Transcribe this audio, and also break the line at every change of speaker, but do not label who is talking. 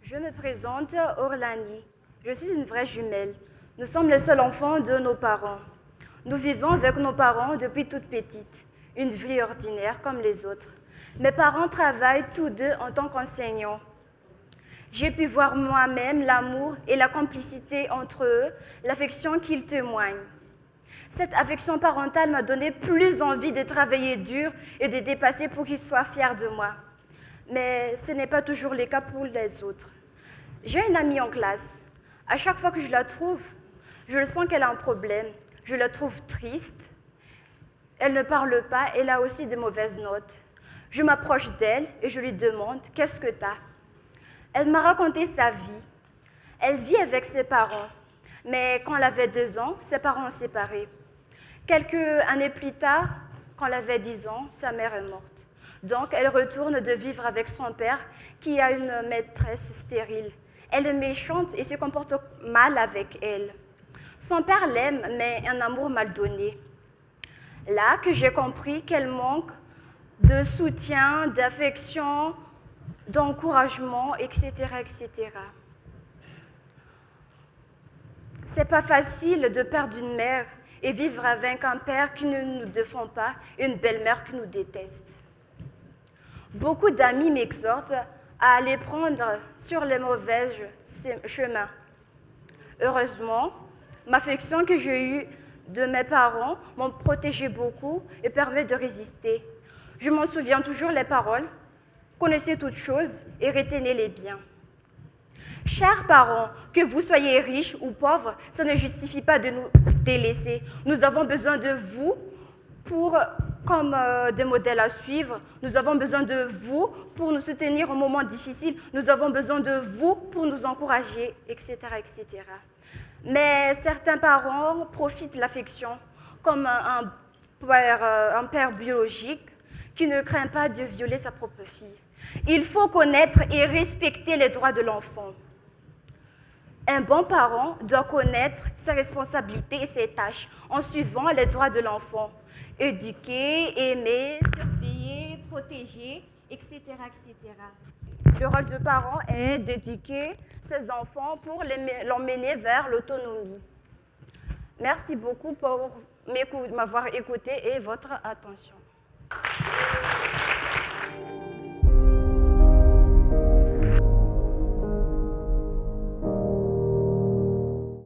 Je me présente, Orlani. Je suis une vraie jumelle. Nous sommes les seuls enfants de nos parents. Nous vivons avec nos parents depuis toute petite, une vie ordinaire comme les autres. Mes parents travaillent tous deux en tant qu'enseignants. J'ai pu voir moi-même l'amour et la complicité entre eux, l'affection qu'ils témoignent. Cette affection parentale m'a donné plus envie de travailler dur et de dépasser pour qu'ils soient fiers de moi. Mais ce n'est pas toujours le cas pour les autres. J'ai une amie en classe. À chaque fois que je la trouve, je sens qu'elle a un problème. Je la trouve triste. Elle ne parle pas, elle a aussi de mauvaises notes. Je m'approche d'elle et je lui demande « Qu'est-ce que t'as ?» Elle m'a raconté sa vie. Elle vit avec ses parents, mais quand elle avait 2 ans, ses parents ont séparé. Quelques années plus tard, quand elle avait 10 ans, sa mère est morte. Donc, elle retourne de vivre avec son père, qui a une maîtresse stérile. Elle est méchante et se comporte mal avec elle. Son père l'aime, mais un amour mal donné. Là que j'ai compris qu'elle manque de soutien, d'affection, d'encouragement, etc., etc. C'est pas facile de perdre une mère et vivre avec un père qui ne nous défend pas et une belle-mère qui nous déteste. Beaucoup d'amis m'exhortent à aller prendre sur les mauvais chemins. Heureusement, l'affection que j'ai eue de mes parents m'ont protégé beaucoup et permet de résister. Je m'en souviens toujours les paroles. Connaissez toutes choses et retenez-les bien. Chers parents, que vous soyez riches ou pauvres, ça ne justifie pas de nous délaisser. Nous avons besoin de vous comme des modèles à suivre. Nous avons besoin de vous pour nous soutenir en moments difficiles. Nous avons besoin de vous pour nous encourager, etc., etc. Mais certains parents profitent de l'affection comme un père biologique qui ne craint pas de violer sa propre fille. Il faut connaître et respecter les droits de l'enfant. Un bon parent doit connaître ses responsabilités et ses tâches en suivant les droits de l'enfant. Éduquer, aimer, surveiller, protéger, etc., etc. Le rôle du parent est d'éduquer ses enfants pour l'emmener vers l'autonomie. Merci beaucoup pour m'avoir écouté et votre attention.